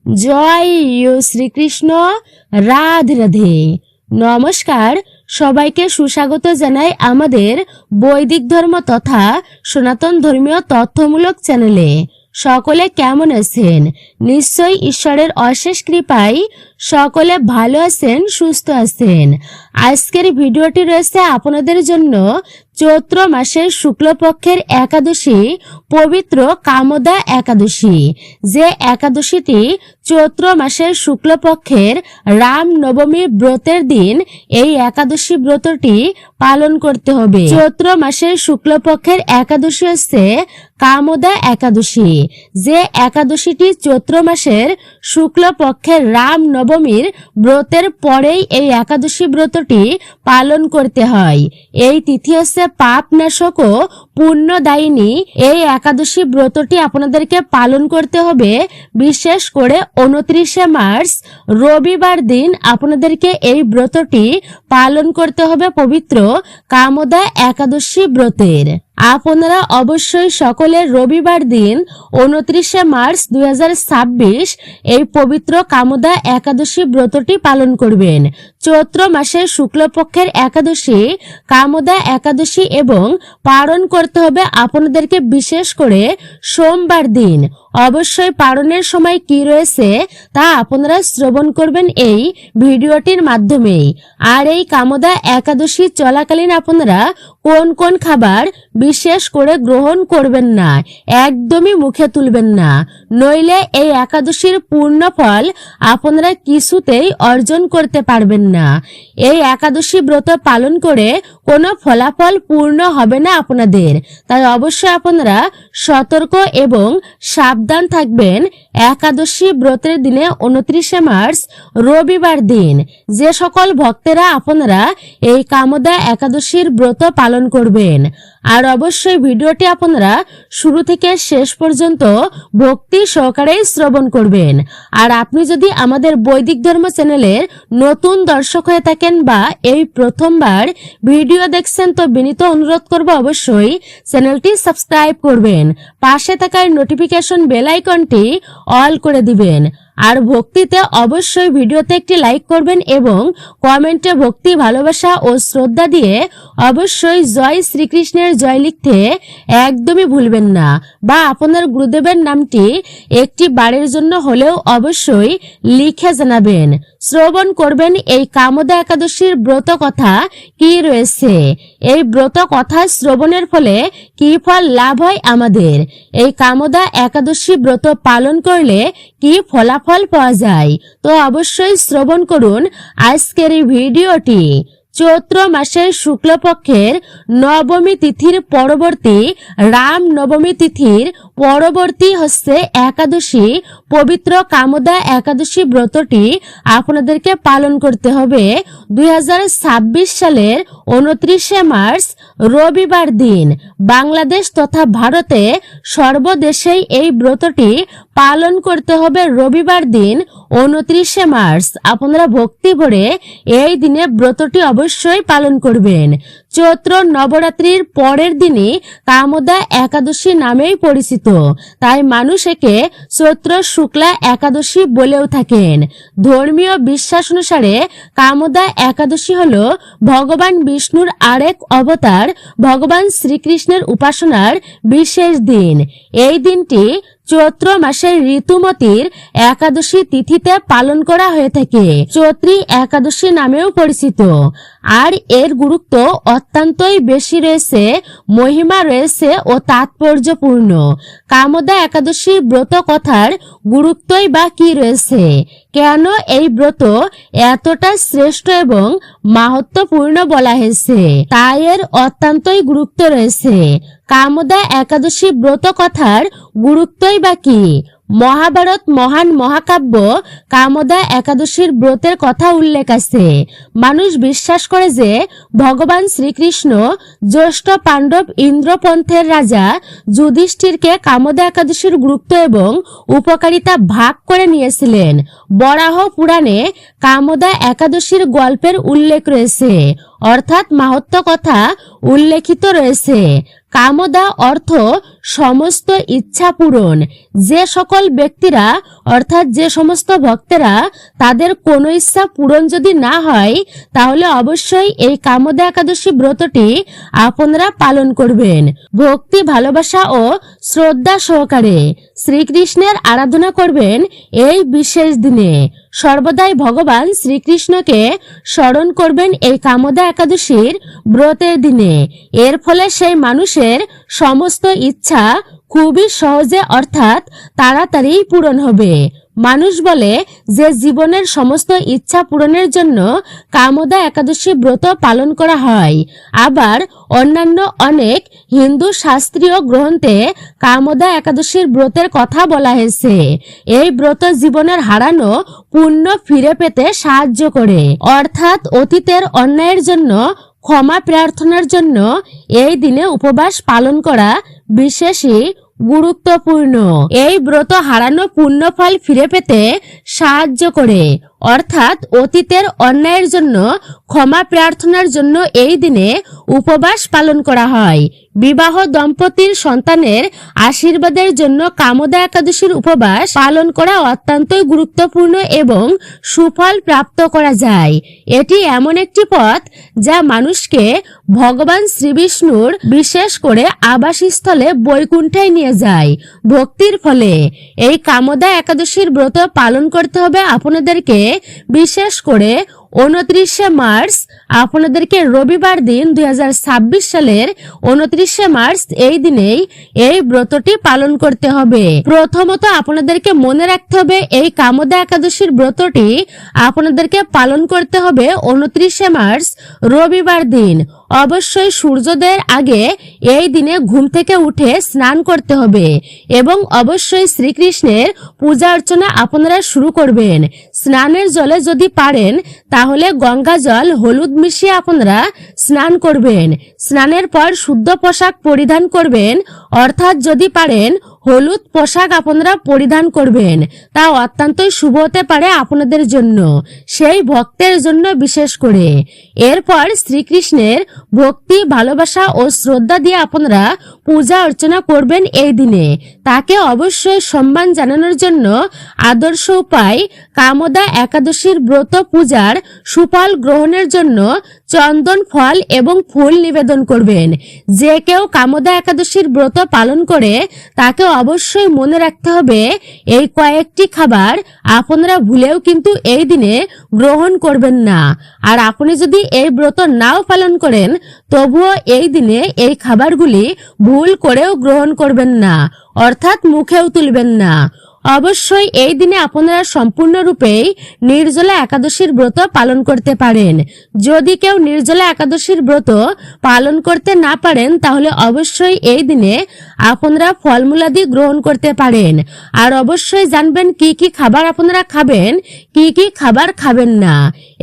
জয় শ্রীকৃষ্ণ। রাধে রাধে। নমস্কার, সবাইকে সুস্বাগত জানাই আমাদের বৈদিক ধর্ম তথা সনাতন ধর্মীয় তথ্যমূলক চ্যানেলে। সকলে কেমন আছেন? নিশ্চয়ই ঈশ্বরের অশেষ কৃপায় সকলে ভালো আছেন, সুস্থ আছেন। আজকের ভিডিওটি রয়েছে আপনাদের জন্য চৈত্র মাসের শুক্লপক্ষের একাদশী, পবিত্র কামদা একাদশী। যে একাদশীটি চৈত্র মাসের শুক্লপক্ষের রাম নবমী ব্রতের দিন এই একাদশী ব্রতটি পালন করতে হবে। চৈত্র মাসের শুক্লপক্ষের একাদশী হচ্ছে কামদা একাদশী। যে একাদশীটি চৈত্র মাসের শুক্লপক্ষের রাম নবমীর ব্রতের পরেই এই একাদশী ব্রতটি পালন করতে হয়। এই তিথি হচ্ছে পাপ নাশক ও পুণ্যদায়িনী। এই একাদশী ব্রতটি আপনাদেরকে পালন করতে হবে বিশেষ করে 29শে মার্চ রবিবার দিন আপনাদেরকে এই ব্রতটি পালন করতে হবে পবিত্র কামদা একাদশী ব্রতের। আপনারা অবশ্যই সকলে রবিবার দিন 29শে মার্চ 2026 এই পবিত্র কামদা একাদশী ব্রতটি পালন করবেন। চৈত্র মাসের শুক্লপক্ষের একাদশী কামদা একাদশী এবং পালন করতে হবে আপনাদেরকে বিশেষ করে সোমবার দিন। অবশ্যই পালনের সময় কি রয়েছে তা আপনারা শ্রবণ করবেন এই ভিডিওটির মাধ্যমেই। আর এই কামদা একাদশী চলাকালীন আপনারা কোন কোন খাবার বিশেষ করে গ্রহণ করবেন না, একদমই মুখে তুলবেন না, নইলে এই একাদশীর পূর্ণ ফল আপনারা কিছুতেই অর্জন করতে পারবেন না। এই একাদশী ব্রত পালন করে কোনো ফলাফল পূর্ণ হবে না আপনাদের। তাই অবশ্যই আপনারা সতর্ক এবং সাবধান থাকবেন। একাদশী ব্রতের দিনে 29শে মার্চ রবিবার দিন যে সকল ভক্তেরা আপনারা এই কামদা একাদশীর ব্রত পালন করবেন। আর অবশ্যই ভিডিওটি আপনারা শুরু থেকে শেষ পর্যন্ত ভক্তি সহকারে শ্রবণ করবেন। আর আপনি যদি আমাদের বৈদিক ধর্ম চ্যানেলের নতুন দর্শক হয়ে থাকেন বা এই প্রথমবার ভিডিও দেখছেন তো বিনীত অনুরোধ করব অবশ্যই চ্যানেলটি সাবস্ক্রাইব করবেন, পাশে থাকা নোটিফিকেশন বেল আইকনটি অল করে দিবেন। আর ভক্তিতে অবশ্যই ভিডিওতে একটি লাইক করবেন এবং কমেন্টে ভক্তি, ভালোবাসা ও শ্রদ্ধা দিয়ে অবশ্যই জয় শ্রীকৃষ্ণের জয় লিখতে একদমই ভুলবেন না। বা আপনার গুরুদেবের নামটি একটি বারের জন্য হলেও অবশ্যই লিখে জানাবেন। শ্রবণ করবেন এই কামদা একাদশীর ব্রত কথা কি রয়েছে, এই ব্রত কথা শ্রবণের ফলে কি ফল লাভ হয় আমাদের, এই কামদা একাদশী ব্রত পালন করলে কি ফলাফল পাওয়া যায়। তো অবশ্যই শ্রবণ করুন আজকের এই ভিডিওটি। চৈত্র মাসের শুক্লপক্ষের নবমী তিথির পরবর্তী রাম নবমী তিথির পরবর্তী হচ্ছে একাদশী, পবিত্র কামদা একাদশী ব্রতটি আপনাদেরকে পালন করতে হবে 2026 সালের 29শে মার্চ রবিবার দিন। বাংলাদেশ তথা ভারতে সর্বদেশেই এই ব্রতটি পালন করতে হবে রবিবার দিন 29শে মার্চ। আপনারা ভক্তি ভরে এই দিনে ব্রতটি অবশ্যই পালন করবেন। চৈত্র নবরাত্রির পরের দিনই কামদা একাদশী নামেই পরিচিত, তাই মানুষ একে চৈত্র শুক্লা একাদশী বলেও থাকেন। ধর্মীয় বিশ্বাস অনুসারে কামদা একাদশী হল ভগবান বিষ্ণুর আরেক অবতার ভগবান শ্রীকৃষ্ণের উপাসনার বিশেষ দিন। এই দিনটি চৈত্র মাসের ঋতুমতির একাদশী তিথিতে পালন করা হয়ে থাকে, চৈত্রী একাদশী নামেও পরিচিত। আর এর গুরুত্ব অত্যন্তই বেশি রয়েছে, মহিমা রয়েছে ও তাৎপর্যপূর্ণ। কামদা একাদশীর ব্রত কথার গুরুত্বই বা কি রয়েছে, কেন এই ব্রত এতটা শ্রেষ্ঠ এবং মাহাত্ম্যপূর্ণ বলা হয়েছে, তাই এর অত্যন্তই গুরুত্ব রয়েছে। কামদা একাদশী ব্রত কথার গুরুত্বই বা কি? মহাভারত মহান মহাকাব্য কামদা একাদশীর ব্রতের কথা উল্লেখ আছে। মানুষ বিশ্বাস করে যে ভগবান শ্রীকৃষ্ণ জ্যেষ্ঠ পাণ্ডব ইন্দ্রপন্থের রাজা যুধিষ্ঠিরকে কামদা একাদশীর গুরুত্ব এবং উপকারিতা ভাগ করে নিয়েছিলেন। বরাহ পুরাণে কামদা একাদশীর গল্পের উল্লেখ রয়েছে। অর্থাৎ মাহাত্ম্য কথা উল্লেখিত রয়েছে। কামদা অর্থ সমস্ত ইচ্ছা পূরণ। যে সকল ব্যক্তিরা অর্থাৎ যে সমস্ত ভক্তেরা তাদের কোনো ইচ্ছা পূরণ যদি না হয়, তাহলে অবশ্যই এই কামদা একাদশী ব্রতটি আপনারা পালন করবেন। ভক্তি, ভালোবাসা ও শ্রদ্ধা সহকারে শ্রীকৃষ্ণের আরাধনা করবেন এই বিশেষ দিনে। সর্বদাই ভগবান শ্রীকৃষ্ণকে স্মরণ করবেন এই কামদা একাদশীর ব্রতের দিনে। এর ফলে সেই মানুষের সমস্ত ইচ্ছা খুবই সহজে অর্থাৎ তাড়াতাড়ি পূরণ হবে। মানুষ বলে যে জীবনের সমস্ত ইচ্ছা পূরণের জন্য কামদা একাদশী ব্রত পালন করা হয়। আবার অন্যান্য অনেক হিন্দু শাস্ত্রীয় গ্রন্থে কামদা একাদশীর ব্রতের কথা বলা হয়েছে। এই ব্রত জীবনের হারানো পুণ্য ফিরে পেতে সাহায্য করে, অর্থাৎ অতীতের অন্যায়ের জন্য ক্ষমা প্রার্থনার জন্য এই দিনে উপবাস পালন করা বিশেষই গুরুত্বপূর্ণ। এই ব্রত হারানো পুণ্যফল ফিরে পেতে সাহায্য করে, অর্থাৎ অতীতের অন্যায়ের জন্য ক্ষমা প্রার্থনার জন্য এই দিনে উপবাস পালন করা হয়। বিবাহ দম্পতির সন্তানের আশীর্বাদের জন্য কামদা একাদশীর উপবাস পালন করা অত্যন্তই গুরুত্বপূর্ণ এবং সুফল প্রাপ্ত করা যায়। এটি এমন একটি পথ যা মানুষকে ভগবান শ্রীবিষ্ণুর বিশেষ করে আবাসস্থলে বৈকুণ্ঠে নিয়ে যায়। ভক্তির ফলে এই কামদা একাদশীর ব্রত পালন করতে হবে আপনাদেরকে। বিশেষ করে 29শে মার্চ আপনাদেরকে রবিবার দিন 2026 সালের 29শে মার্চ এই দিনেই এই ব্রতটি পালন করতে হবে। প্রথমত আপনাদেরকে মনে রাখতে হবে এই কামদা একাদশীর ব্রতটি আপনাদেরকে পালন করতে হবে 29শে মার্চ রবিবার দিন। অবশ্যই সূর্যোদয়ের আগে এই দিনে ঘুম থেকে উঠে স্নান করতে হবে এবং অবশ্যই শ্রীকৃষ্ণের পূজা অর্চনা আপনারা শুরু করবেন। স্নানের জলে যদি পারেন তাহলে গঙ্গা জল হলুদ মিশিয়ে আপনারা স্নান করবেন। স্নানের পর শুদ্ধ পোশাক পরিধান করবেন, অর্থাৎ যদি পারেন হলুদ পোশাক আপনারা পরিধান করবেন। তা অত্যন্তই শুভ হতে পারে আপনাদের জন্য, সেই ভক্তের জন্য বিশেষ করে। এরপর শ্রীকৃষ্ণের ভক্তি, ভালোবাসা ও শ্রদ্ধা দিয়ে আপনারা পূজা অর্চনা করবেন এই দিনে। তাকে অবশ্যই সম্মান জানানোর জন্য আদর্শ উপায় কামদা একাদশীর ব্রত পূজার সুফল গ্রহণের জন্য চন্দন, ফল এবং ফুল নিবেদন করবেন। যে কেউ কামদা একাদশীর ব্রত পালন করে তাকে অবশ্যই মনে রাখতে হবে এই কয়েকটি খাবার আপনারা ভুলেও কিন্তু এই দিনে গ্রহণ করবেন না। আর আপনি যদি এই ব্রত নাও পালন করেন তবুও এই দিনে এই খাবারগুলি ভুল করেও গ্রহণ করবেন না, অর্থাৎ মুখেও তুলবেন না। অবশ্যই এই দিনে আপনারা সম্পূর্ণরূপেই নির্জলা একাদশীর ব্রত পালন করতে পারেন। যদি কেউ নির্জলা একাদশীর ব্রত পালন করতে না পারেন তাহলে অবশ্যই এই দিনে আপনারা ফলমূলাদি গ্রহণ করতে পারেন। আর অবশ্যই জানবেন কি কি খাবার আপনারা খাবেন, কি কি খাবার খাবেন না।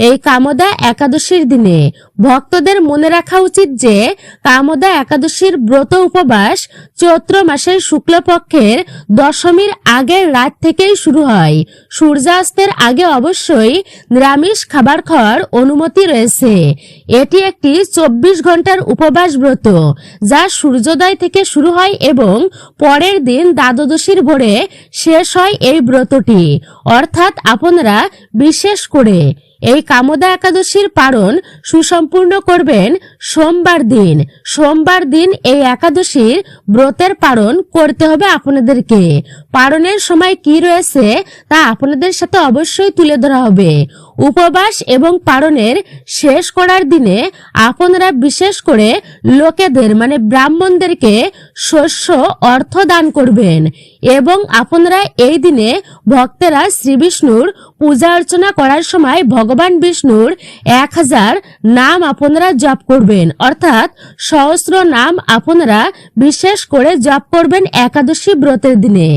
এই কামদা একাদশীর দিনে ভক্তদের মনে রাখা উচিত যে কামদা একাদশীর ব্রত উপবাস চৈত্র মাসের শুক্লপক্ষের দশমীর আগের রাত থেকেই শুরু হয়। সূর্যাস্তের আগে অবশ্যই নিরামিষ খাবার খাওয়ার অনুমতি রয়েছে। এটি একটি 24 ঘন্টার উপবাস ব্রত যা সূর্যোদয় থেকে শুরু হয় এবং পরের দিন দ্বাদশীর ভোরে শেষ হয় এই ব্রতটি। অর্থাৎ আপনারা বিশেষ করে এই কামদা একাদশীর পালন সুসম্পূর্ণ করবেন সোমবার দিন। সোমবার দিন এই একাদশীর ব্রতের পালন করতে হবে আপনাদেরকে। পালনের সময় কি রয়েছে তা আপনাদের সাথে অবশ্যই তুলে ধরা হবে। উপবাস এবং পালনের শেষ করার দিনে আপনারা বিশেষ করে লোকেদের মানে ব্রাহ্মণদেরকে শস্য অর্থ দান করবেন এবং আপনারা এই দিনে ভক্তেরা শ্রীবিষ্ণুর পূজা অর্চনা করার সময় ভগবান বিষ্ণুর 1000 নাম আপনারা জপ করবেন, অর্থাৎ সহস্র নাম আপনারা বিশেষ করে জপ করবেন একাদশী ব্রতের দিনে।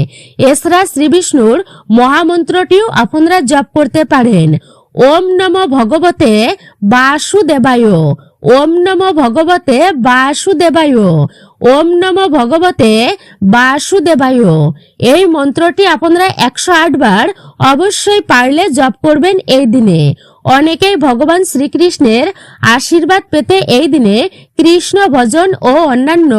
এছাড়া শ্রীবিষ্ণুর মহামন্ত্রটিও আপনারা জপ করতে পারেন। ওম নমো ভগবতে বাসুদেবায়, ওম নমো ভগবতে বাসুদেবায়, ওম নমো ভগবতে বাসুদেবায়। এই মন্ত্রটি আপনারা 108 বার অবশ্যই পারলে জপ করবেন এই দিনে। অনেকেই ভগবান শ্রীকৃষ্ণের আশীর্বাদ পেতে এই দিনে কৃষ্ণ ভজন ও অন্যান্য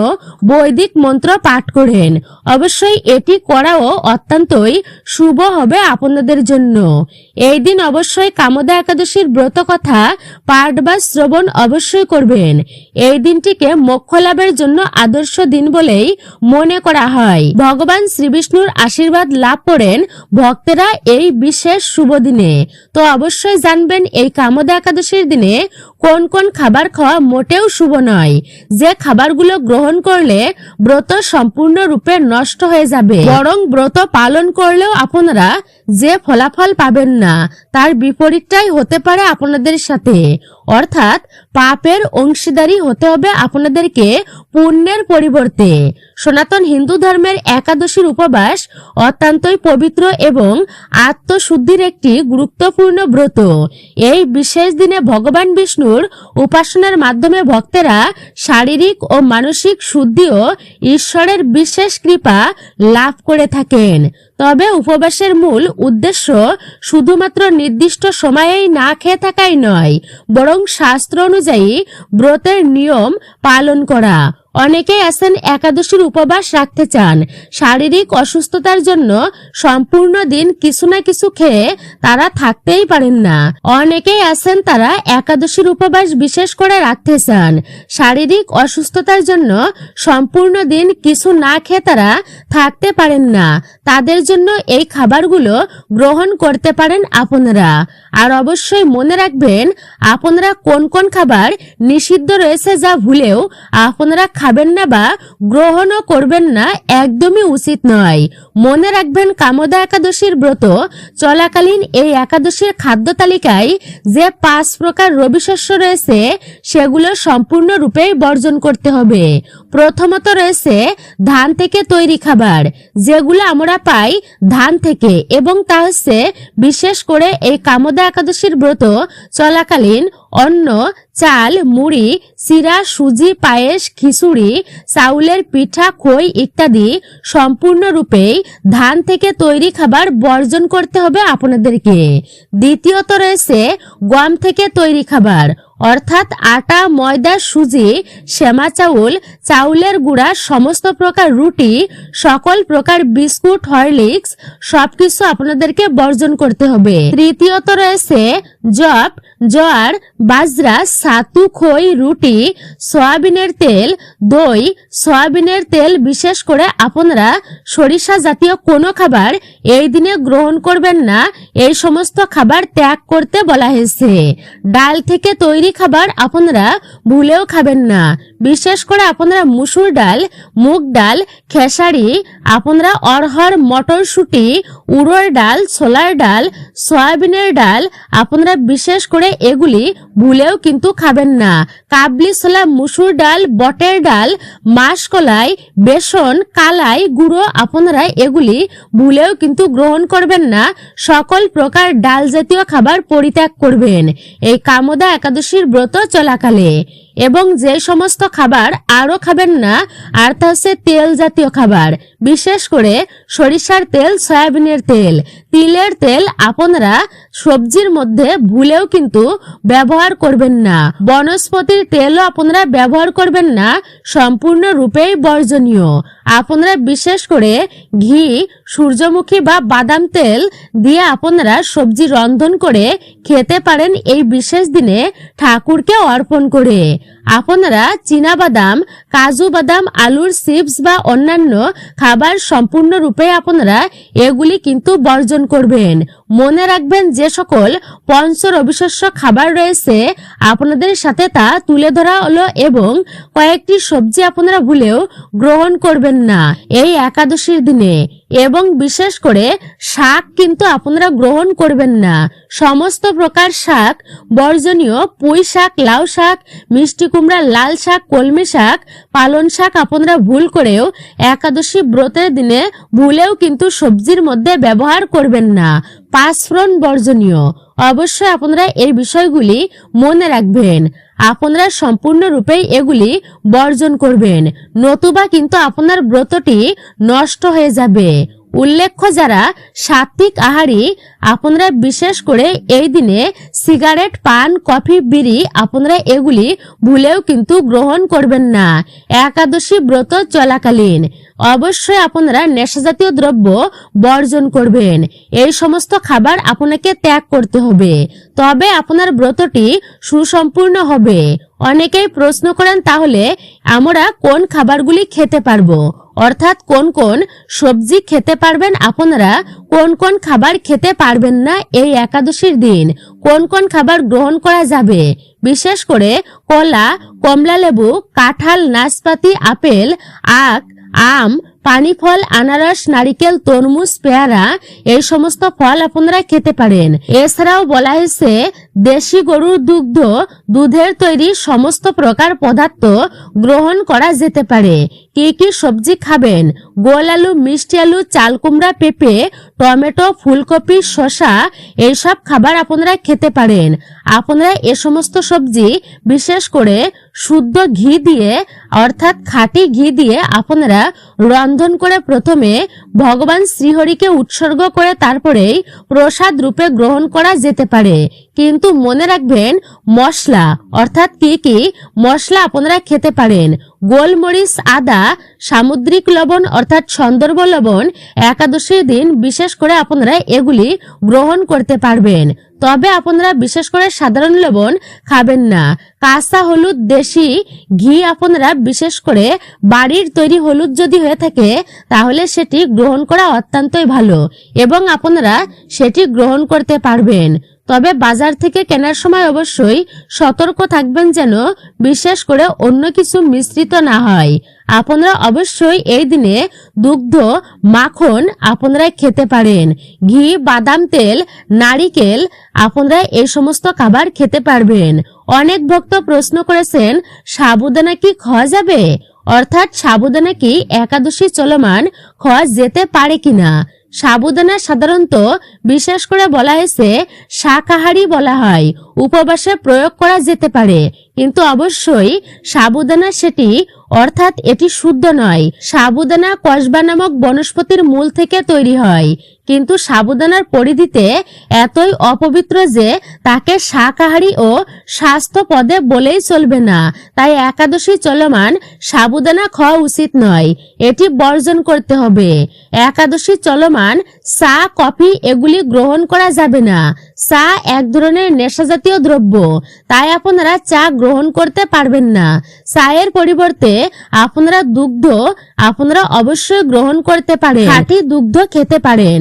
বৈদিক মন্ত্র পাঠ করেন। অবশ্যই এটি করাও অত্যন্তই শুভ হবে আপনাদের জন্য। এই দিন অবশ্যই কামদা একাদশীর ব্রত কথা পাঠ বা শ্রবণ অবশ্যই করবেন। এই দিনটিকে মোক্ষ লাভের জন্য আদর্শ দিন বলেই মনে করা হয়। ভগবান শ্রীবিষ্ণুর আশীর্বাদ লাভ করেন ভক্তেরা এই বিশেষ শুভ দিনে। তো অবশ্যই জানবেন এই কামদা একাদশীর দিনে কোন কোন খাবার খাওয়া মোটেও শুভ নয়, যে খাবারগুলো গ্রহণ করলে ব্রত সম্পূর্ণরূপে নষ্ট হয়ে যাবে, বরং ব্রত পালন করলেও আপনারা যে ফলাফল পাবেন না তার বিপরীতটাই হতে পারে আপনাদের সাথে। অর্থাৎ পাপের অংশীদারি হতে হবে আপনাদেরকে পুণ্যের পরিবর্তে। সনাতন হিন্দু ধর্মের একাদশীর উপবাস অত্যন্তই পবিত্র এবং আত্মশুদ্ধির একটি গুরুত্বপূর্ণ ব্রত। এই বিশেষ দিনে ভগবান বিষ্ণুর উপাসনার মাধ্যমে ভক্তেরা শারীরিক ও মানসিক শুদ্ধি ও ঈশ্বরের বিশেষ কৃপা লাভ করে থাকেন। তবে উপবাসের মূল উদ্দেশ্য শুধুমাত্র নির্দিষ্ট সময়েই না খেয়ে থাকাই নয়, বরং শাস্ত্র অনুযায়ী ব্রতের নিয়ম পালন করা। অনেকেই আছেন একাদশীর উপবাস রাখতে চান, শারীরিক অসুস্থতার জন্য সম্পূর্ণ দিন কিছু না কিছু খেয়ে তারা থাকতেই পারেন না। অনেকেই আছেন তারা একাদশীর উপবাস বিশেষ করে রাখতে চান, শারীরিক অসুস্থতার জন্য সম্পূর্ণ দিন কিছু না খেয়ে তারা থাকতে পারেন না। তাদের জন্য এই খাবারগুলো গ্রহণ করতে পারেন আপনারা। আর অবশ্যই মনে রাখবেন আপনারা কোন কোন খাবার নিষিদ্ধ রয়েছে, যা ভুলেও আপনারা খাবেন না বা গ্রহণও করবেন না, একদমই উচিত নয়। মনে রাখবেন কামদা একাদশীর ব্রত চলাকালীন এই একাদশীর খাদ্য তালিকায় যে 5 প্রকার রবি শস্য রয়েছে সেগুলো সম্পূর্ণরূপে বর্জন করতে হবে। প্রথমত রয়েছে ধান থেকে তৈরি খাবার, যেগুলো আমরা পাই ধান থেকে, এবং তা হচ্ছে বিশেষ করে এই কামদা একাদশীর ব্রত চলাকালীন অন্ন, চাল, মুড়ি, চিরা, সুজি, পায়েস, খিচুড়ি, চাউলের পিঠা, খই ইত্যাদি সম্পূর্ণরূপে ধান থেকে তৈরি খাবার বর্জন করতে হবে আপনাদেরকে। দ্বিতীয়ত রয়েছে গম থেকে তৈরি খাবার, অর্থাৎ আটা, ময়দা, সুজি, সেমা চাউল, চাউলের গুঁড়া, সমস্ত প্রকার রুটি, সকল প্রকার বিস্কুট, হরলিক্স সবকিছু আপনাদেরকে বর্জন করতে হবে। তৃতীয়ত রয়েছে জব, জোয়ার, বাজরা, ছাতু, খই, রুটি, সয়াবিনের তেল, দই, সয়াবিনের তেল, বিশেষ করে আপনারা সরিষা জাতীয় কোনো খাবার এই দিনে গ্রহণ করবেন না, এই সমস্ত খাবার ত্যাগ করতে বলা হয়েছে। ডাল থেকে তৈরি খাবার আপনারা ভুলেও খাবেন না, বিশেষ করে আপনারা মুসুর ডাল, মুগ ডাল, খেসারি, আপনারা অরহর, মটরশুঁটি, উড়োর ডাল, ছোলার ডাল, সয়াবিনের ডাল আপনারা বিশেষ করে এগুলি ভুলেও কিন্তু খাবেন না। কাবলি ছোলা, মুসুর ডাল, বটের ডাল, মাসকলাই, বেসন, কালাই গুঁড়ো আপনারা এগুলি ভুলেও কিন্তু গ্রহণ করবেন না। সকল প্রকার ডাল জাতীয় খাবার পরিত্যাগ করবেন এই কামদা একাদশীর ব্রত চলাকালে। এবং যে সমস্ত খাবার আরো খাবেন না আর তা হচ্ছে তেল জাতীয় খাবার, বিশেষ করে সরিষার তেল, সয়াবিনের তেল, তিলের তেল আপনারা সবজির মধ্যে ভুলেও কিন্তু ব্যবহার করবেন না। বনস্পতির তেলও আপনারা ব্যবহার করবেন না, সম্পূর্ণরূপেই বর্জনীয়। আপনারা বিশেষ করে ঘি, সূর্যমুখী বা বাদাম তেল দিয়ে আপনারা সবজি রন্ধন করে খেতে পারেন এই বিশেষ দিনে ঠাকুরকে অর্পণ করে। আপনারা চীনা বাদাম, কাজু বাদাম, আলুর চিপস বা অন্যান্য খাবার সম্পূর্ণরূপে আপনারা এগুলি কিন্তু বর্জন করবেন। মনে রাখবেন যে সকল পঞ্চ রবিশস্য খাবার রয়েছে আপনাদের সাথে তা তুলে ধরা হলো, এবং কয়েকটি সবজি আপনারা ভুলেও গ্রহণ করবেন না এই একাদশীর দিনে। এবং বিশেষ করে শাক কিন্তু আপনারা গ্রহণ করবেন না, সমস্ত প্রকার শাক বর্জনীয়। পুঁই শাক, লাউ শাক, মিষ্টি কুমড়া, লাল শাক, কলমি শাক, পালন শাক আপনারা ভুল করেও একাদশী ব্রতের দিনে ভুলেও কিন্তু সবজির মধ্যে ব্যবহার করবেন না। পাঁচফোড়ন বর্জনীয়। অবশ্যই আপনারা এই বিষয়গুলি মনে রাখবেন, আপনারা সম্পূর্ণরূপে এগুলি বর্জন করবেন, নতুবা কিন্তু আপনার ব্রতটি নষ্ট হয়ে যাবে। উল্লেখ্য, যারা সাত্বিক আহারী আপনারা বিশেষ করে এই দিনে সিগারেট, পান, কফি, বিড়ি আপনারা এগুলি ভুলেও কিন্তু গ্রহণ করবেন না। একাদশী ব্রত চলাকালীন অবশ্যই আপনারা নেশাজাতীয় দ্রব্য বর্জন করবেন। এই সমস্ত খাবার আপনাকে ত্যাগ করতে হবে, তবে আপনার ব্রতটি সুসম্পূর্ণ হবে। অনেকেই প্রশ্ন করেন, তাহলে আমরা কোন খাবারগুলি খেতে পারবো, অর্থাৎ কোন কোন সবজি খেতে পারবেন আপনারা, কোন কোন খাবার খেতে পারবেন না এই একাদশীর দিন, কোন কোন খাবার গ্রহণ করা যাবে। বিশেষ করে কলা, কমলা লেবু, কাঁঠাল, নাশপাতি, আপেল, আখ, আম, পানি ফল, আনারস, নারিকেল, তরমুজ, পেয়ারা এই সমস্ত ফল আপনারা খেতে পারেন। এছাড়াও বলা হয়েছে দেশি গরুর দুগ্ধ, দুধের তৈরি সমস্ত প্রকার পদার্থ গ্রহণ করা যেতে পারে। কি কি সবজি খাবেন? গোল আলু, মিষ্টি আলু, চাল কুমড়া, পেঁপে, টমেটো, ফুলকপি, শসা এইসব খাবার আপনারা খেতে পারেন। আপনারা এ সমস্ত সবজি বিশেষ করে শুদ্ধ ঘি দিয়ে, অর্থাৎ খাঁটি ঘি দিয়ে আপনারা রন্ধন করে প্রথমে ভগবান শ্রীহরিকে উৎসর্গ করে তারপরেই প্রসাদ রূপে গ্রহণ করা যেতে পারে। কিন্তু মনে রাখবেন, মশলা অর্থাৎ কি কি মশলা আপনারা খেতে পারেন? গোলমরিচ, আদা, সামুদ্রিক লবণ অর্থাৎ সন্দর্ভ লবণ একাদশীর দিন বিশেষ করে আপনারা এগুলি গ্রহণ করতে পারবেন। তবে আপনারা বিশেষ করে সাধারণ লবণ খাবেন না। কাঁচা হলুদ, দেশি ঘি আপনারা বিশেষ করে বাড়ির তৈরি হলুদ যদি হয়ে থাকে তাহলে সেটি গ্রহণ করা অত্যন্তই ভালো এবং আপনারা সেটি গ্রহণ করতে পারবেন। তবে বাজার থেকে কেনার সময় অবশ্যই সতর্ক থাকবেন যেন বিশেষ করে অন্য কিছু মিশ্রিত না হয়। আপনারা অবশ্যই এই দিনে দুগ্ধ, মাখন আপনারা খেতে পারেন। ঘি, বাদাম তেল, নারিকেল আপনারা এই সমস্ত খাবার খেতে পারবেন। অনেক ভক্ত প্রশ্ন করেছেন, সাবুদানা কি খাওয়া যাবে, অর্থাৎ সাবুদানা কি একাদশী চলমান খাওয়া যেতে পারে কিনা? সাবুদানা সাধারণত বিশেষ করে বলা হয়েছে শাকাহারী বলা হয়, উপবাসে প্রয়োগ করা যেতে পারে, কিন্তু অবশ্যই সাবুদানা সেটি অর্থাৎ এটি শুদ্ধ নয়। সাবুদানা কসবা নামক বনস্পতির মূল থেকে তৈরি হয়, কিন্তু সাবুদানার পরিধিতে এতই অপবিত্র যে তাকে শাকাহারী ও স্বাস্থ্য পদে বলেই চলবে না। তাই একাদশী চলমান সাবুদানা খাওয়া উচিত নয়, এটি বর্জন করতে হবে। একাদশী চলমান চা, কফি এগুলি গ্রহণ করা যাবে না। চা এক ধরনের নেশাজাতীয় দ্রব্য, তাই আপনারা চা গ্রহণ করতে পারবেন না। চায়ের পরিবর্তে আপনারা দুগ্ধ আপনারা অবশ্যই গ্রহণ করতে পারেন, খাঁটি দুগ্ধ খেতে পারেন।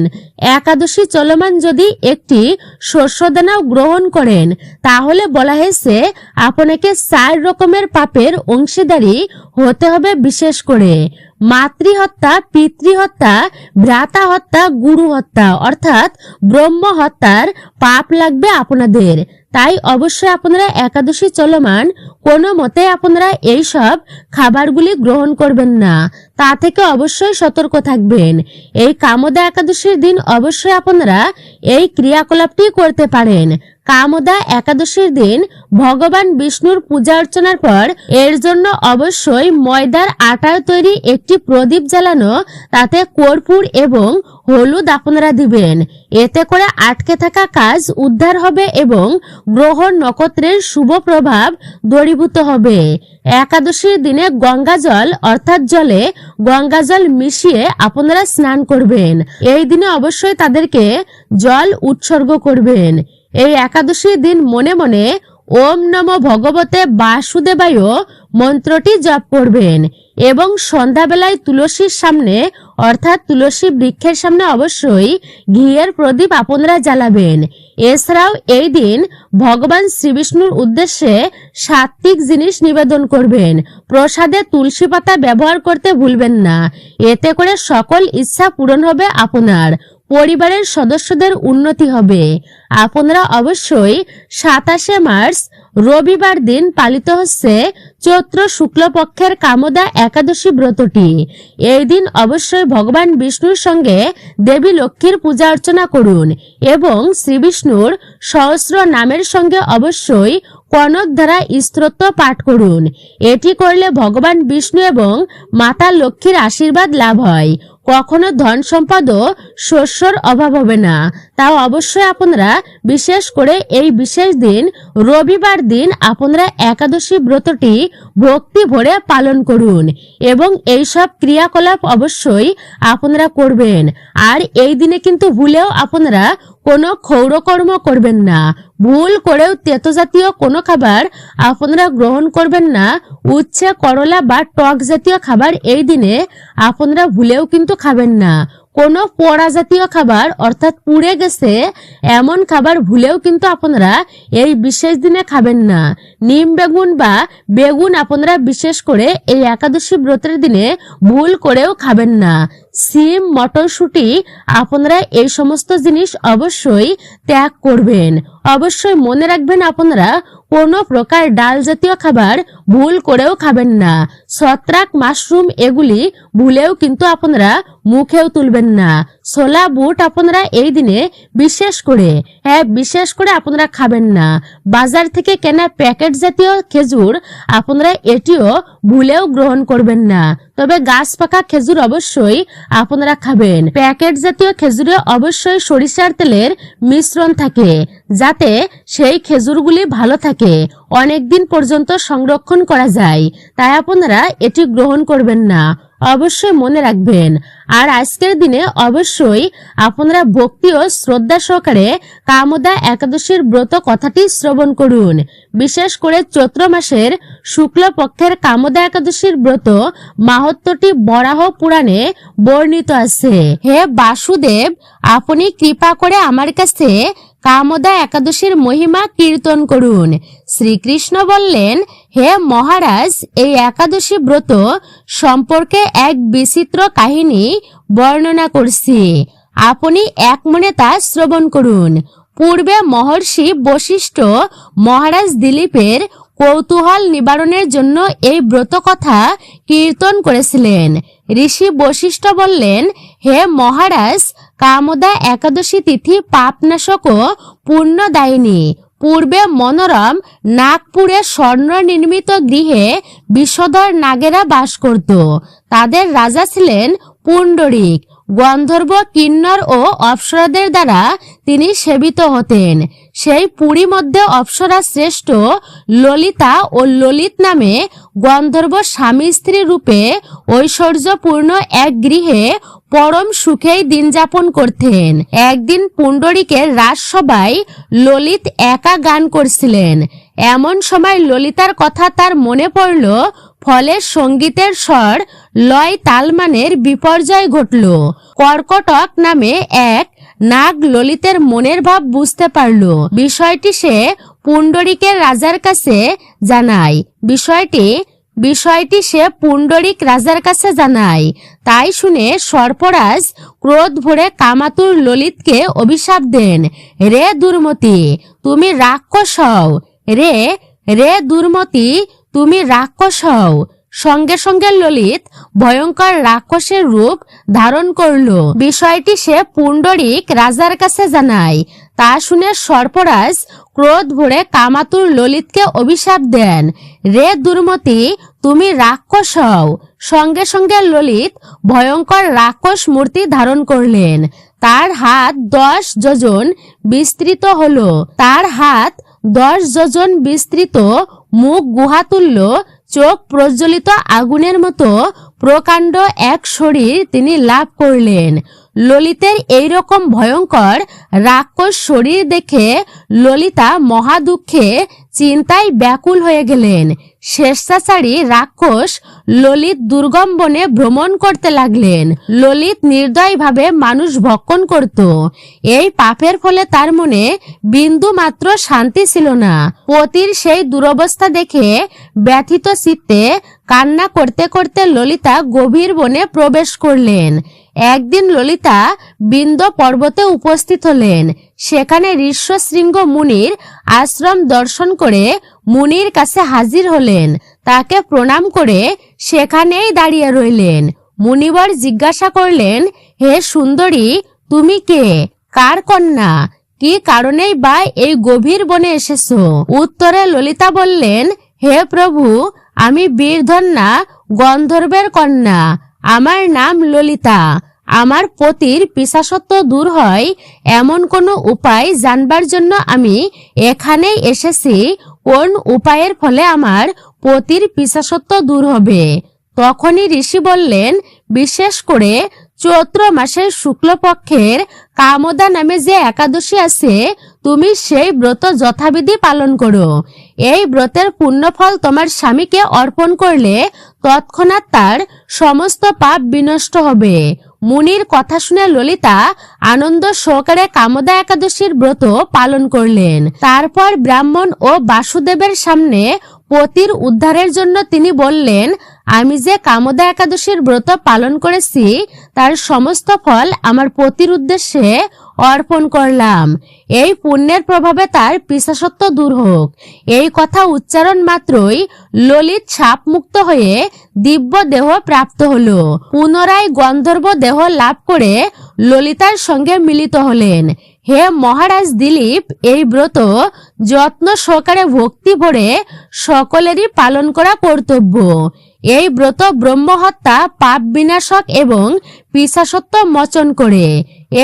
একাদশী চলমান যদি একটি শস্যদানাও গ্রহণ করেন তাহলে বলা হয়েছে আপনাকে 4 রকমের পাপের অংশীদারি হতে হবে। বিশেষ করে মাতৃহত্যা, পিতৃহত্যা, ভ্রাতা হত্যা, গুরু হত্যা অর্থাৎ ব্রহ্ম হত্যার পাপ লাগবে আপনাদের। তাই অবশ্যই আপনারা একাদশী চলমান কোনো মতে আপনারা এই সব খাবারগুলি গ্রহণ করবেন না, তা থেকে অবশ্যই সতর্ক থাকবেন। এই কামদা একাদশীর দিন অবশ্যই আপনারা এই ক্রিয়াকলাপটি করতে পারেন। কামদা একাদশীর দিন ভগবান বিষ্ণুর পূজা অর্চনার পর এর জন্য অবশ্যই ময়দার আটার তৈরি একটি প্রদীপ জ্বালানো, তাতে কর্পূর এবং হলুদ আপনারা দিবেন। এতে করে আটকে থাকা কাজ উদ্ধার হবে এবং গ্রহ নক্ষত্রের শুভ প্রভাব দূরীভূত হবে। একাদশীর দিনে গঙ্গা জল অর্থাৎ জলে গঙ্গা জল মিশিয়ে আপনারা স্নান করবেন। এই দিনে অবশ্যই তাদেরকে জল উৎসর্গ করবেন। এই একাদশীর দিন মনে মনে ওম নমো ভগবতে বাসুদেবায় মন্ত্রটি জপ করবেন এবং সন্ধ্যাবেলায় তুলসীর সামনে অর্থাৎ তুলসী বৃক্ষের সামনে অবশ্যই ঘিয়ের প্রদীপ আপনারা জ্বালাবেন। এছাড়াও এই দিন ভগবান শ্রীবিষ্ণুর উদ্দেশ্যে সাত্বিক জিনিস নিবেদন করবেন। প্রসাদে তুলসী পাতা ব্যবহার করতে ভুলবেন না, এতে করে সকল ইচ্ছা পূরণ হবে, আপনার পরিবারের সদস্যদের উন্নতি হবে। আপনারা অবশ্যই 27 মার্চ রবিবার দিন পালিত হচ্ছে চৈত্র শুক্লপক্ষের কামদা একাদশী ব্রতটি। এই দিন অবশ্যই ভগবান বিষ্ণুর সঙ্গে দেবী লক্ষ্মীর পূজা অর্চনা করুন এবং শ্রীবিষ্ণুর সহস্র নামের সঙ্গে অবশ্যই কনক দ্বারা স্তোত্র পাঠ করুন। এটি করলে ভগবান বিষ্ণু এবং মাতা লক্ষ্মীর আশীর্বাদ লাভ হয়। কখনো ধন সম্পদ ও শস্যর অভাব হবে না। তাও অবশ্যই আপনারা বিশেষ করে এই বিশেষ দিন রবিবার দিন আপনারা একাদশী ব্রতটি ভক্তি ভরে পালন করুন এবং এই সব ক্রিয়াকলাপ অবশ্যই আপনারা করবেন। আর এই দিনে কিন্তু ভুলেও আপনারা কোনো ক্ষৌরকর্ম করবেন না। ভুল করেও তেতো জাতীয় কোনো খাবার আপনারা গ্রহণ করবেন না। উচ্ছে, করলা বা টক জাতীয় খাবার এই দিনে আপনারা ভুলেও কিন্তু খাবেন না। কোনো পোড়া জাতীয় খাবার অর্থাৎ পুড়ে গেছে এমন খাবার ভুলেও কিন্তু আপনারা এই বিশেষ দিনে খাবেন না। নিম বেগুন বা বেগুন আপনারা বিশেষ করে এই একাদশী ব্রতের দিনে ভুল করেও খাবেন না। সিম, মটরশুঁটি আপনারা এই সমস্ত জিনিস অবশ্যই ত্যাগ করবেন। অবশ্যই মনে রাখবেন আপনারা কোনো প্রকার ডাল জাতীয় খাবার ভুল করেও খাবেন না। ছত্রাক, মাশরুম এগুলি ভুলেও কিন্তু আপনারা মুখেও তুলবেন না। ছোলা, বুট আপনারা এই দিনে বিশেষ করে আপনারা খাবেন না। বাজার থেকে কেনা প্যাকেট জাতীয় খেজুর আপনারা এটিও ভুলেও গ্রহণ করবেন না। তবে গাছ পাকা খেজুর অবশ্যই আপনারা খাবেন। প্যাকেট জাতীয় খেজুরে অবশ্যই সরিষার তেলের মিশ্রণ থাকে যাতে সেই খেজুরগুলি ভালো থাকে, অনেকদিন পর্যন্ত সংরক্ষণ করা যায়। তাই আপনারা এটি গ্রহণ করবেন না, অবশ্যই মনে রাখবেন। আর আজকের দিনে অবশ্যই আপনারা ভক্তি ও শ্রদ্ধা সহকারে কামদা একাদশীর ব্রত কথাটি শ্রবণ করুন। বিশেষ করে চৈত্র মাসের শুক্লপক্ষের কামদা একাদশীর ব্রত মাহাত্ম্যটি বরাহ পুরাণে বর্ণিত আছে। হে বাসুদেব, আপনি কৃপা করে আমার কাছে কামদা একাদশীর মহিমা কীর্তন করুন। শ্রীকৃষ্ণ বললেন, হে মহারাজ, এই একাদশী ব্রত সম্পর্কে এক বিচিত্র কাহিনী বর্ণনা করছি, আপনি এক মনে তা শ্রবণ করুন। পূর্বে মহর্ষি বশিষ্ঠ মহারাজ দিলীপের কৌতূহল নিবারণের জন্য এই ব্রত কথা কীর্তন করেছিলেন। ঋষি বশিষ্ঠ বললেন, হে মহারাজ, কামদা একাদশী তিথি পাপনাশক ও পুণ্যদায়িনী। পূর্বে মনোরম নাগপুরে স্বর্ণ নির্মিত গৃহে বিষধর নাগেরা বাস করত। তাদের রাজা ছিলেন পুণ্ডরিক। গন্ধর্ব, কিন্নর ও অপ্সরাদের দ্বারা তিনি সেবিত হতেন। সেই পুরী মধ্যে অপ্সরা শ্রেষ্ঠ ললিতা ও ললিত নামে গন্ধর্ব স্বামী স্ত্রী রূপে ঐশ্বর্যপূর্ণ এক গৃহে পরম সুখেই দিন যাপন করতেন। একদিন পুণ্ডরিকের রাজসভায় ললিত একা গান করছিলেন। এমন সময় ললিতার কথা তার মনে পড়ল, ফলে সঙ্গীতের স্বর লয় তালমানের বিপর্যয় ঘটল। কর্কটক নামে এক নাগ ললিতের মনের ভাব বুঝতে পারল। বিষয়টি সে পুণ্ডরিকের রাজার কাছে জানায়। বিষয়টি সে পুণ্ডরিক রাজার কাছে জানায়। তাই শুনে সর্পরাজ ক্রোধ ভরে কামাতুর ললিতকে অভিশাপ দেন, রে দুর্মতি, তুমি রাক্ষস হও। রে দুর্মতি, তুমি রাক্ষস হও। সঙ্গে সঙ্গে ললিত ভয়ঙ্কর রাক্ষসের রূপ ধারণ করল। বিষয়টি সে পুণ্ডরিক রাজার কাছে জানায়। তা শুনে সর্পরাজ ক্রোধ ভরে কামাতুর ললিতকে অভিশাপ দেন, রে দুর্মতি, তুমি রাক্ষস হও। সঙ্গে সঙ্গে ললিত ভয়ঙ্কর রাক্ষস মূর্তি ধারণ করলেন। তার হাত 10 যোজন বিস্তৃত হলো। তার হাত 10 যোজন বিস্তৃত, মুখ গুহাতুল্য, চোখ প্রজ্বলিত আগুনের মতো প্রকাণ্ড এক শরীর তিনি লাভ করলেন। ললিতের এইরকম ভয়ঙ্কর রাক্ষস শরীর দেখে ললিতা মহা দুঃখে চিন্তায় ব্যাকুল হয়ে গেলেন। স্বেচ্ছাচারী রাক্ষস ললিত দুর্গম বনে ভ্রমণ করতে লাগলেন। ললিত নির্দয়ভাবে মানুষ ভক্ষণ করত। এই পাপের ফলে তার মনে বিন্দু মাত্র শান্তি ছিল না। পতির সেই দুরবস্থা দেখে ব্যথিত চিত্তে কান্না করতে করতে ললিতা গভীর বনে প্রবেশ করলেন। একদিন ললিতা বিন্দ পর্বতে উপস্থিত হলেন। সেখানে ঋষ্যশৃঙ্গ মুনির আশ্রম দর্শন করে মুনির কাছে হাজির হলেন। তাকে প্রণাম করে সেখানেই দাঁড়িয়ে রইলেন। মুনিবর জিজ্ঞাসা করলেন, হে সুন্দরী, তুমি কে, কার কন্যা, কি কারণেই বা এই গভীর বনে এসেছো? উত্তরে ললিতা বললেন, হে প্রভু, আমি বীরধন্যা গন্ধর্বের কন্যা। আমার নাম ললিতা। আমার পতির পিশাচত্ব দূর হয় এমন কোনো উপায় জানবার জন্য আমি এখানেই এসেছি। কোন উপায়ের ফলে আমার পতির পিশাচত্ব দূর হবে? তখনই ঋষি বললেন, বিশেষ করে চৈত্র মাসের শুক্লপক্ষের কামদা নামে যে একাদশী আছে, তুমি সেই ব্রত যথাবিধি পালন করো। এই ব্রতের পুণ্যফল তোমার স্বামীকে অর্পণ করলে তৎক্ষণাৎ তার সমস্ত পাপ বিনষ্ট হবে। মুনির কথা শুনে ললিতা আনন্দ সহকারে কামদা একাদশীর ব্রত পালন করলেন। তারপর ব্রাহ্মণ ও বাসুদেবের সামনে পতির উদ্ধারের জন্য তিনি বললেন, আমি যে কামদা একাদশীর ব্রত পালন করেছি তার সমস্ত ফল আমার পতির উদ্দেশ্যে অর্পণ করলাম। এই পুণ্যের প্রভাবে তার পিশাচত্ব দূর হোক। এই কথা উচ্চারণ মাত্রই ললিত সাপ মুক্ত হয়ে দিব্য দেহ প্রাপ্ত হলো। পুনরায় গন্ধর্ব দেহ লাভ করে ললিতার সঙ্গে মিলিত হলেন। হে মহারাজ দিলীপ, এই ব্রত যত্ন সহকারে ভক্তি ভরে সকলেরই পালন করা কর্তব্য। এই ব্রত ব্রহ্মহত্যা, পাপ বিনাশক এবং পিশাচত্ব মোচন করে।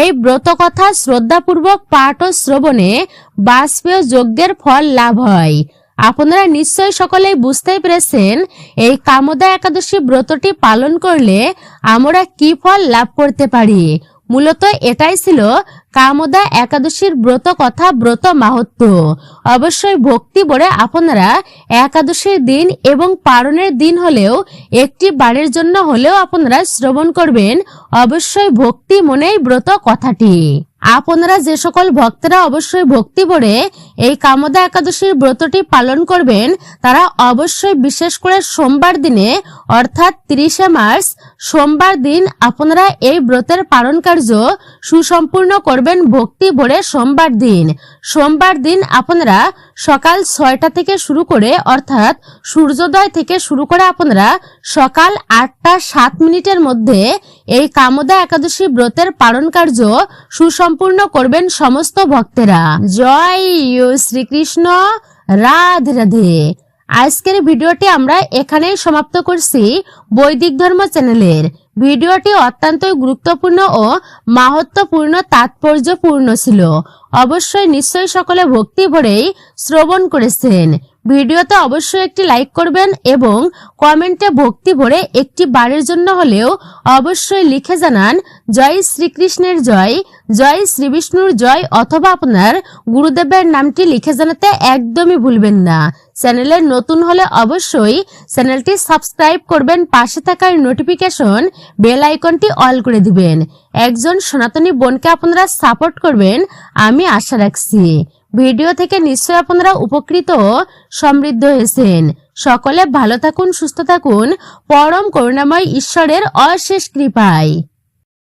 এই ব্রত কথা শ্রদ্ধাপূর্বক পাঠ ও শ্রবণে বাজপেয় যজ্ঞের ফল লাভ হয়। আপনারা নিশ্চয়ই সকলেই বুঝতেই পেরেছেন এই কামদা একাদশী ব্রতটি পালন করলে আমরা কি ফল লাভ করতে পারি। মূলত এটাই ছিল কামদা একাদশীর ব্রত কথা, ব্রত মাহাত্ম্য। অবশ্যই ভক্তি ভরে আপনারা একাদশীর দিন এবং পারণের দিন হলেও একটি বারের জন্য হলেও আপনারা শ্রবণ করবেন অবশ্যই ভক্তি মনেই ব্রত কথাটি। আপনারা যে সকল ভক্তরা অবশ্যই ভক্তি ভরে এই কামদা একাদশীর ব্রতটি পালন করবেন তারা অবশ্যই বিশেষ করে সোমবার দিনে অর্থাৎ 30শে মার্চ সোমবার দিন আপনারা এই ব্রতের পালন কার্য সুসম্পূর্ণ করবেন ভক্তি ভরে। সোমবার দিন আপনারা সকাল 6টা থেকে শুরু করে অর্থাৎ সূর্যোদয় থেকে শুরু করে আপনারা সকাল 8টা 7 মিনিটের মধ্যে এই কামদা একাদশী ব্রতের পালন কার্য সুসম্পূর্ণ করবেন সমস্ত ভক্তেরা। জয় শ্রীকৃষ্ণ, রাধে রাধে। আজকের ভিডিওটি আমরা এখানেই সমাপ্ত করছি বৈদিক ধর্ম চ্যানেলের। ভিডিওটি অত্যন্তই গুরুত্বপূর্ণ ও মাহাত্ম্যপূর্ণ, তাৎপর্যপূর্ণ ছিল। অবশ্যই নিশ্চয়ই সকলে ভক্তি ভরেই শ্রবণ করেছেন। ভিডিওতে অবশ্যই একটি লাইক করবেন এবং কমেন্টে ভক্তি ভরে একটি বারের জন্য হলেও অবশ্যই লিখে জানান জয় শ্রীকৃষ্ণের জয়, জয় শ্রী বিষ্ণুর জয়, অথবা আপনার গুরুদেবের নামটি লিখে জানাতে একদমই ভুলবেন না। চ্যানেলে নতুন হলে অবশ্যই চ্যানেলটি সাবস্ক্রাইব করবেন, পাশে থাকার নোটিফিকেশন বেল আইকনটি অল করে দিবেন। একজন সনাতনী বোনকে আপনারা সাপোর্ট করবেন আমি আশা রাখছি। ভিডিও থেকে নিশ্চয়ই আপনারা উপকৃত ও সমৃদ্ধ হয়েছেন। সকলে ভালো থাকুন, সুস্থ থাকুন, পরম করুণাময় ঈশ্বরের অশেষ কৃপায়।